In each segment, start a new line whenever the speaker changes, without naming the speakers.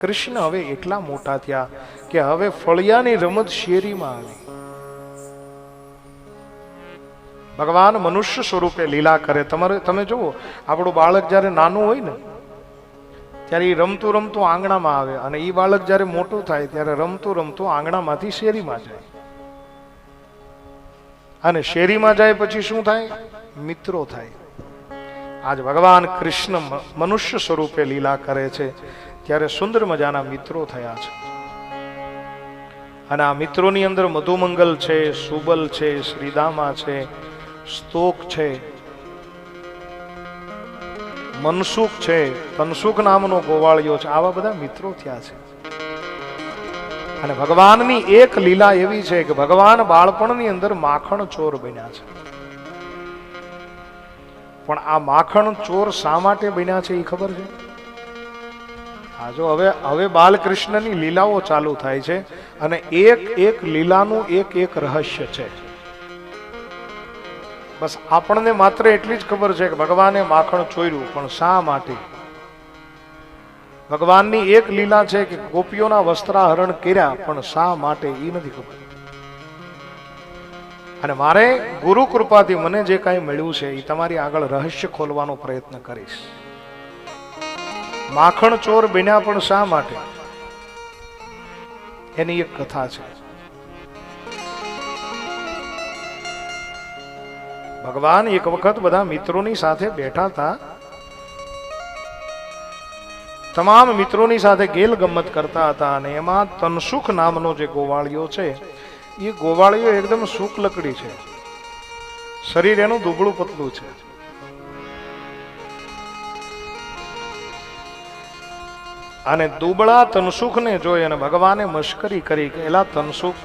કૃષ્ણ હવે એટલા મોટા થયા કે હવે ફળિયાની રમત શેરીમાં આવી. ભગવાન મનુષ્ય સ્વરૂપે લીલા કરે. તમે જુઓ, આપણું બાળક જ્યારે નાનું હોય ને ત્યારે એ રમતું રમતું આંગણામાં આવે, અને એ બાળક જ્યારે મોટું થાય ત્યારે રમતું રમતું આંગણામાંથી શેરીમાં જાય. અને શેરીમાં જાય પછી શું થાય? મિત્રો થાય. આજ ભગવાન કૃષ્ણ મનુષ્ય સ્વરૂપે લીલા કરે છે ત્યારે સુંદર મજાના મિત્રો થયા છે. અને આ મિત્રોની અંદર મધુમંગલ છે, સુબલ છે, શ્રીદામા છે, સ્તોક છે, મનસુખ છે, તનસુખ નામનો ગોવાળિયો છે. આવા બધા મિત્રો થયા છે. અને ભગવાનની એક લીલા એવી છે કે ભગવાન બાળપણની અંદર માખણ ચોર બન્યા છે. પણ આ માખણ ચોર શા માટે બન્યા છે એ ખબર છે? આ જો હવે બાલકૃષ્ણની લીલાઓ ચાલુ થાય છે, અને એક એક લીલાનું એક એક રહસ્ય છે. બસ આપણને માત્ર એટલી જ ખબર છે કે ભગવાને માખણ ચોર્યું, પણ શા માટે? ભગવાનની એક લીલા છે કે ગોપીઓના વસ્ત્રાહરણ કર્યા, પણ શા માટે એ નથી ખબર. અને મારે ગુરુ કૃપાથી મને જે કાંઈ મળ્યું છે એ તમારી આગળ રહસ્ય ખોલવાનો પ્રયત્ન કરીશ. માખણ ચોર બન્યા પણ શા માટે? એની એક કથા છે. ભગવાન એક વખત બધા મિત્રોની સાથે બેઠા હતા. તમામ મિત્રોની સાથે ગેલ ગમત કરતા હતા, અને એમાં તનસુખ નામનો જે ગોવાળિયો છે, એ ગોવાળિયો એકદમ શુક્લકડી છે. શરીર એનું દુબળું પતલું છે. અને દુબળા તનસુખને જોઈ અને ભગવાને મશ્કરી કરી કે એલા તનસુખ,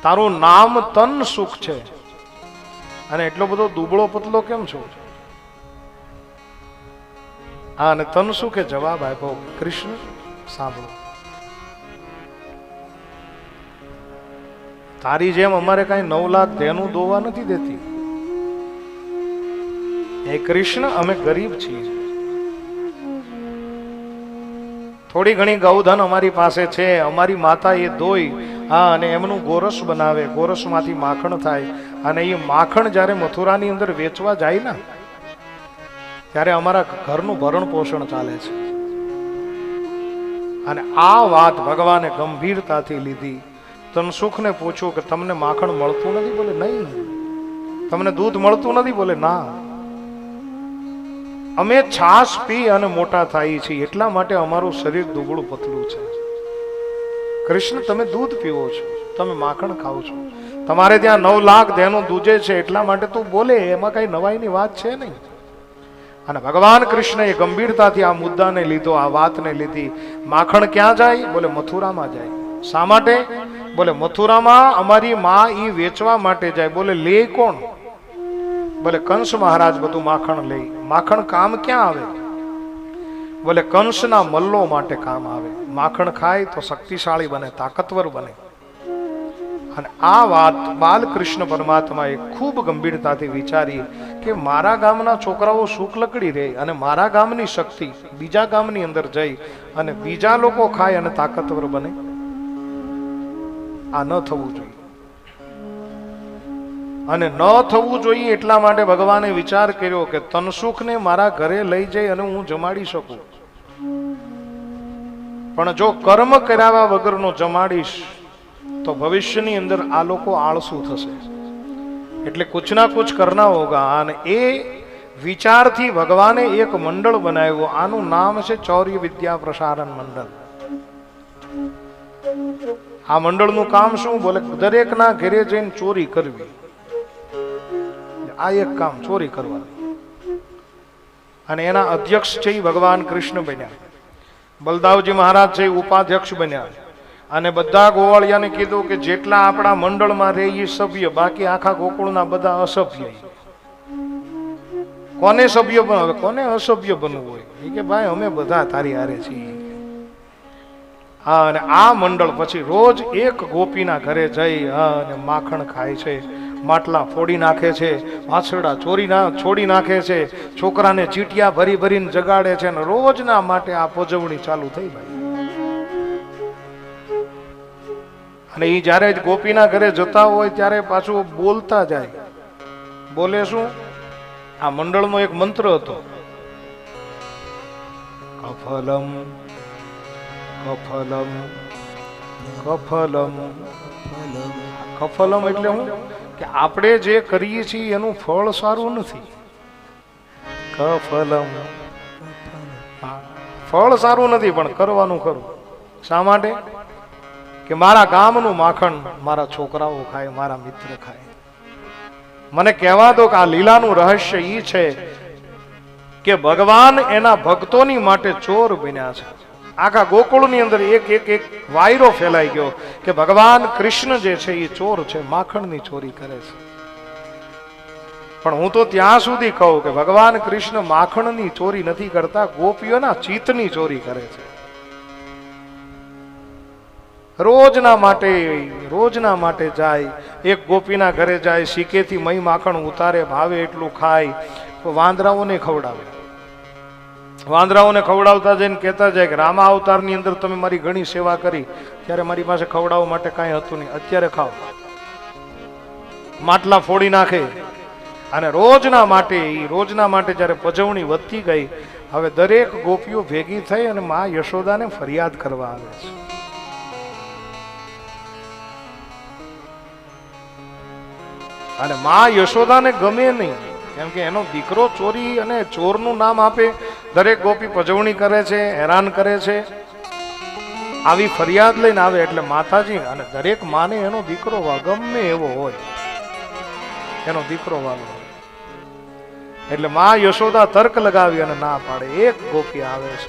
તારું નામ તનસુખ છે, અને એટલો બધો દુબળો પતલો કેમ છો? અને તનસુખે જવાબ આપ્યો, કૃષ્ણ સાંભળો, તારી જેમ અમારે કઈ 9 લાખ ધેનું દોવા નથી દેતી. એ કૃષ્ણ, અમે ગરીબ છીએ. થોડી ઘણી ગૌધન અમારી પાસે છે. અમારી માતા એ દોઈ, અને એમનું ગોરસ બનાવે, ગોરસમાંથી માખણ થાય, અને એ માખણ જ્યારે મથુરાની અંદર વેચવા જાય ને ત્યારે અમારા ઘરનું ભરણ પોષણ ચાલે છે. અને આ વાત ભગવાને ગંભીરતાથી લીધી. તનસુખને પૂછ્યું કે તમને માખણ મળતું નથી? બોલે નહીં. તમને દૂધ મળતું નથી? બોલે ના. અમે છાશ પી અને મોટા થાય છીએ, એટલા માટે અમારું શરીર દુબળું પતલું છે. કૃષ્ણ, તમે દૂધ પીવો છો, તમે માખણ ખાઓ છો, તમારે ત્યાં 9 લાખ ધેનું દૂધે છે, એટલા માટે તું બોલે, એમાં કઈ નવાઈની વાત છે નહીં. અને ભગવાન કૃષ્ણએ ગંભીરતાથી આ મુદ્દાને લીધો, આ વાતને લીધી. માખણ ક્યાં જાય? બોલે મથુરામાં જાય. શા માટે? બોલે મથુરામાં અમારી માં ઈ વેચવા માટે જાય. બોલે લે કોણ? બોલે કંસ મહારાજ બધું માખણ લે. માખણ કામ ક્યાં આવે? બોલે કંસના મલ્લો માટે કામ આવે. માખણ ખાય તો શક્તિશાળી બને, તાકતવર બને. અને આ વાત બાલકૃષ્ણ પરમાત્માએ ખૂબ ગંભીરતાથી વિચારી કે મારા ગામના છોકરાઓ શુક્લકડી રહે, અને મારા ગામની શક્તિ બીજા ગામની અંદર જઈ અને બીજા લોકો ખાય અને તાકતવર બને. આ ન થવું જોઈએ. અને ન થવું જોઈએ એટલા માટે ભગવાને વિચાર કર્યો કે તનસુખને મારા ઘરે લઈ જઈ અને હું જમાડી શકું, પણ જો કર્મ કરાવ્યા વગરનો જમાડીશ તો ભવિષ્યની અંદર આ લોકો આળસુ થશે. એટલે કુછ ના કુછ કરના હોગા. અને એ વિચારથી ભગવાને એક મંડળ બનાવ્યું. આનું નામ છે ચૌર્ય વિદ્યા પ્રસારણ મંડળ. આ મંડળનું કામ શું? બોલે દરેકના ઘરે જઈને ચોરી કરવી. આ એક કામ, ચોરી કરવાની. અને એના અધ્યક્ષ છે ભગવાન કૃષ્ણ બન્યા. બલદાવજી મહારાજ છે ઉપાધ્યક્ષ બન્યા. અને બધા ગોવાળિયાને કીધું કે જેટલા આપણા મંડળમાં રહે એ સભ્ય, બાકી આખા ગોકુળના બધા અસભ્ય. કોને સભ્ય બનવું? કોને અસભ્ય બનવું હોય? એ કે ભાઈ અમે બધા તારી હારે છીએ. હા, અને આ મંડળ પછી રોજ એક ગોપીના ઘરે જઈ અને માખણ ખાય છે, માટલા ફોડી નાખે છે, વાછરડા છોડી નાખે છે, છોકરાને ચીટિયા ભરી ભરીને જગાડે છે, અને રોજના માટે આ પજવણી ચાલુ થઈ ભાઈ. અને એ જયારે ગોપીના ઘરે જતા હોય ત્યારે પાછું બોલતા જાય. બોલે શું? આ મંડળનો એક મંત્ર હતો, કફલમ કફલમ કફલમ. કફલમ એટલે હું કે આપણે જે કરીએ છીએ એનું ફળ સારું નથી. કફલમ, ફળ સારું નથી પણ કરવાનું ખરું. શા માટે? કે મારા ગામનું માખણ મારા છોકરાઓ ખાય, મારા મિત્ર ખાય. મને કહેવા દો કે આ લીલાનું રહસ્ય ઈ છે કે ભગવાન એના ભક્તોની માટે ચોર બન્યા છે. આખા ગોકુળની અંદર એક વાયરો ફેલાઈ ગયો કે ભગવાન કૃષ્ણ જે છે એ ચોર છે, માખણની ચોરી કરે છે. પણ હું તો ત્યાં સુધી કહું કે ભગવાન કૃષ્ણ માખણની ચોરી નથી કરતા, ગોપીઓના ચિત્તની ચોરી કરે છે. રોજના માટે જાય, એક ગોપીના ઘરે જાય, શીકેથી મહી માખણ ઉતારે, ભાવે એટલું ખાય, વાંદરાઓને ખવડાવે. વાંદરાઓને ખવડાવતા જઈને કહેતા જાય કે રામા અવતારની અંદર તમે મારી ઘણી સેવા કરી, ત્યારે મારી પાસે ખવડાવવા માટે કાંઈ હતું નહીં, અત્યારે ખાઓ. માટલા ફોડી નાખે. અને રોજના માટે જ્યારે પજવણી વધતી ગઈ, હવે દરેક ગોપીઓ ભેગી થઈ અને મા યશોદાને ફરિયાદ કરવા આવે છે. અને મા યશોદાને ગમે નહીં, કેમ કે એનો દીકરો ચોરી અને ચોરનું નામ આપે. દરેક ગોપી પજવણી કરે છે, હેરાન કરે છે, આવી ફરિયાદ લઈને આવે એટલે માતાજી અને દરેક માને એનો દીકરો ગમે એવો હોય, એનો દીકરો વાલો. એટલે મા યશોદા તર્ક લગાવી અને ના પાડે. એક ગોપી આવે છે,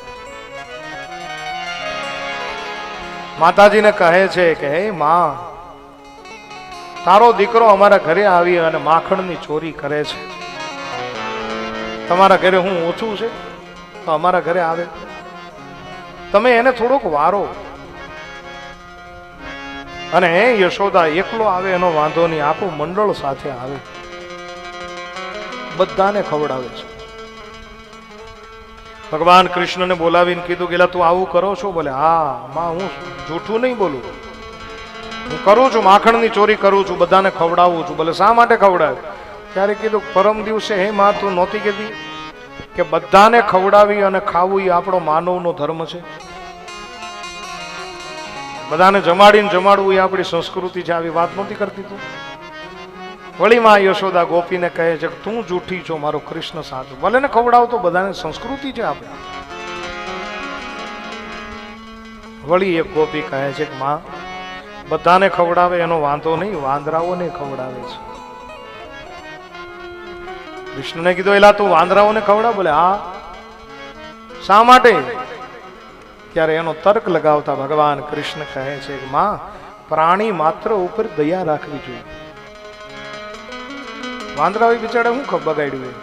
માતાજીને કહે છે કે હે માં, તારો દીકરો અમારા ઘરે આવી અને માખણની ચોરી કરે છે. તમારા ઘરે હું ઓછું છે તો અમારા ઘરે આવે, તમે એને થોડોક વારો. અને યશોદા એકલો આવે એનો વાંધો નહીં, આખું મંડળ સાથે આવે, બધાને ખવડાવે છે. ભગવાન કૃષ્ણને બોલાવીને કીધું કે તું આવું કરો છો? બોલે હા માં, હું જૂઠું નહીં બોલું, હું કરું છું, માખણની ચોરી કરું છું, બધાને ખવડાવું છું. બોલે શા માટે ખવડાવે? ત્યારે કીધું પરમ દિવસે હે માં તું નહોતી કીધી કે બધાને ખવડાવી અને ખાવું એ આપણો માનવનો ધર્મ છે, બધાને જમાડીને જમાડવું એ આપણી સંસ્કૃતિ છે, આવી વાત નહોતી કરતી તું? વળી માં યશોદા ગોપીને કહે છે કે તું જૂઠી છો, મારો કૃષ્ણ સાચો. ભલે ને ખવડાવતો, બધાને સંસ્કૃતિ છે આપણે. વળી એક ગોપી કહે છે કે માં, બધાને ખવડાવે એનો વાંધો નહીં, વાંદરાઓને ખવડાવે છે. કૃષ્ણને કીધું એલા તું વાંદરાઓને ખવડાવ? બોલે હા. શા માટે? ત્યારે એનો તર્ક લગાવતા ભગવાન કૃષ્ણ કહે છે કે માં, પ્રાણી માત્ર ઉપર દયા રાખવી જોઈએ. વાંદરાઓ બિચારા હું બગાડ્યું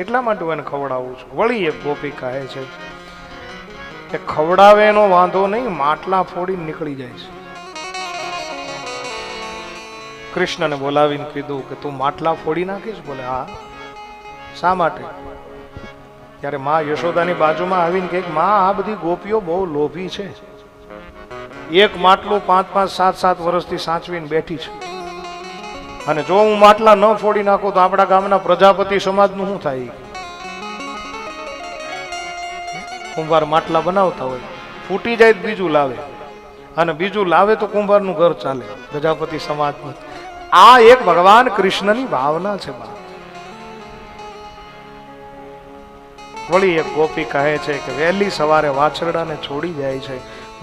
એટલા માટે હું એને ખવડાવું છું. વળી એક ગોપી કહે છે કે ખવડાવે એનો વાંધો નહીં, માટલા ફોડીને નીકળી જાય છે. કૃષ્ણને બોલાવીને કીધું કે તું માટલા ફોડી નાખીશ? બોલે હા. શા માટે? ત્યારે માં યશોદાની બાજુમાં આવીને કહે માં, આ બધી ગોપીઓ બહુ લોભી છે, એક માટલું 5-5, 7-7 વર્ષથી સાચવીને બેઠી છે, અને જો હું માટલા ન ફોડી નાખું તો આપણા ગામના પ્રજાપતિ સમાજનું શું થાય? કુંભાર માટલા બનાવતા હોય, ફૂટી જાય તો બીજું લાવે, અને બીજું લાવે તો કુંભારનું ઘર ચાલે, પ્રજાપતિ સમાજનું. આ એક ભગવાન કૃષ્ણની ભાવના છે. વળી એક ગોપી કહે છે કે વહેલી સવારે વાછરડાને છોડી જાય છે,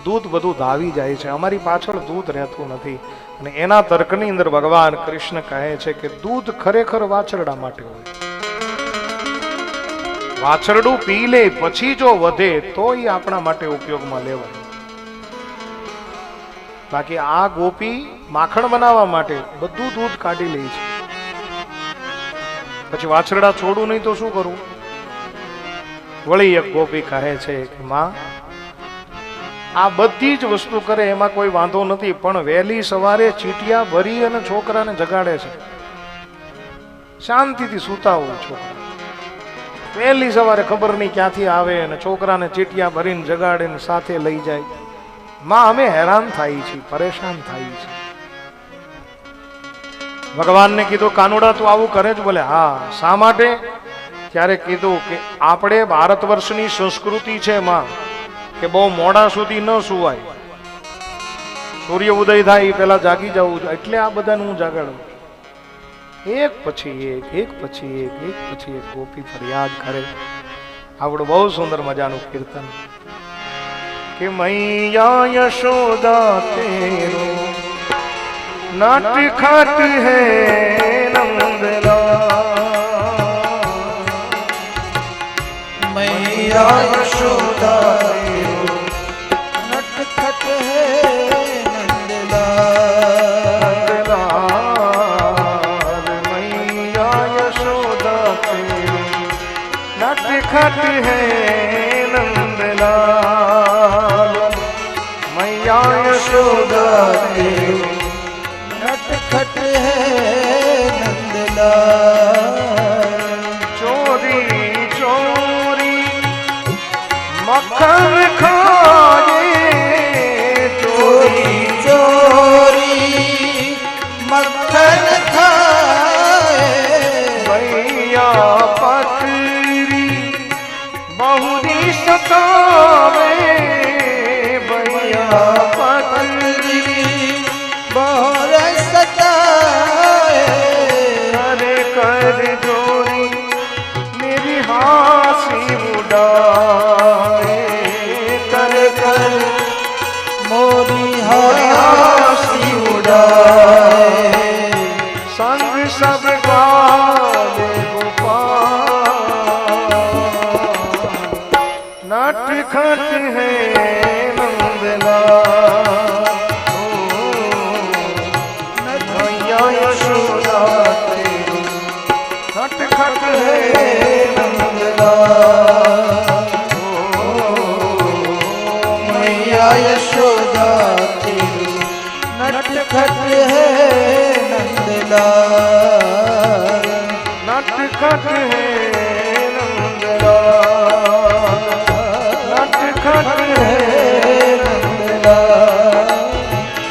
દૂધ બધું ધાવી જાય છે, અમારી પાછળ દૂધ રહેતું નથી. અને એના તર્કની અંદર ભગવાન કૃષ્ણ કહે છે કે દૂધ ખરેખર વાછરડા માટે હોય, વાછરડું પી લે પછી જો વધે તો એ આપણા માટે ઉપયોગમાં લેવાય. બાકી આ ગોપી માખણ બનાવવા માટે બધું દૂધ કાઢી લે છે, પછી વાછરડા છોડું નહીં તો શું કરવું? વળી એક ગોપી કહે છે કે માં, આ બધી જ વસ્તુ કરે એમાં કોઈ વાંધો નથી, પણ વહેલી સવારે ચીટિયા ભરી અને છોકરાને જગાડે છે, શાંતિથી સૂતા હોય છોકરા. પહેલી સવારે ખબર નહીં ક્યાંથી આવે અને છોકરાને ચીટિયા ભરીને જગાડીને સાથે લઈ જાય. માં અમે હેરાન થાય છીએ, પરેશાન થાય છે. ભગવાનને કીધું કાનુડા તું આવું કરે જ? બોલે હા. શા માટે? ત્યારે કીધું કે આપણે ભારત વર્ષની સંસ્કૃતિ છે માં કે બહુ મોડા સુધી ન સુવાય, સૂર્ય ઉદય થાય પેલા જાગી જવું, એટલે આ બધાને હું જાગાડું. એક પછી એક પછી એક પછી એક ગોપી ફરિયાદ કરે. આપણું બહુ સુંદર મજાનું કીર્તન કે મૈયા યશોદા તેરો નટખટ હે નંદલાલ,
मैया यशोदा तेरो नटखट है
नंदलाल, मैया यशोदा तेरो नटखट है नंदलाल, मैया यशोदा तेरो
नटखट है नंदलाल,
चोरी चोरी मक्खन खाए,
चोरी चोरी मक्खन खाए,
भैया पतरी बहुरी सतावे, भैया
पतरी बहुर सताए,
करे कर जोरी मेरी हासी उड़ाए, करे कर
मोरी हासी उड़ाए,
संग सब गाले गोपाल, नटखट है नंदलाल, मैया यशोदा तेरो नटखट है
नंदलाल, मैया यशोदा तेरो नटखट है नंदलाल,
नटखट है नंदलाल, नटखट है
नंदलाल,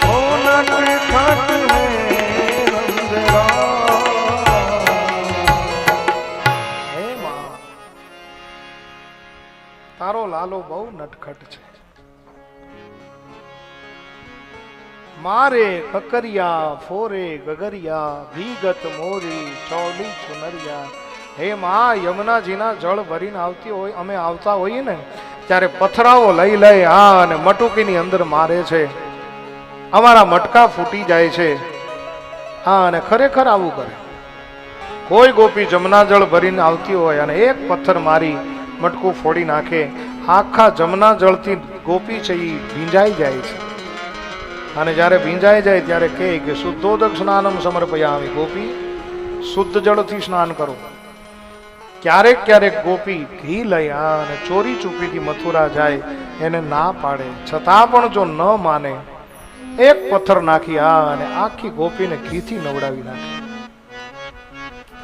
ओ नटखट है नंदलाल। हे मां, તારો લાલો બહુ નટખટ છે. મારે કકરિયા ફોરે ગગરિયા વિગત મોરી ચોલી ચુનરિયા. હે માં, યમુનાજીના જળ ભરીને આવતી હોય, અમે આવતા હોઈએ ને ત્યારે પથરાઓ લઈ લઈ આ અને મટુકીની અંદર મારે છે, અમારા મટકા ફૂટી જાય છે. હા, અને ખરેખર આવું કરે. કોઈ ગોપી જમના જળ ભરીને આવતી હોય અને એક પથ્થર મારી મટકું ફોડી નાખે, આખા જમના જળથી ગોપી છે એ ભીંજાઈ જાય છે. અને જ્યારે ભીંજાઈ જાય ત્યારે કહે કે શુદ્ધોદક સ્નાનમ સમર્પયામિ, ગોપી શુદ્ધ જળથી સ્નાન કરો. ક્યારેક ક્યારેક ગોપી ઘી લઈ અને ચોરી ચૂપીથી મથુરા જાય, એને ના પાડે છતાં પણ જો ન માને એક પથ્થર નાખી અને આખી ગોપીને ઘીથી નવડાવી નાખે.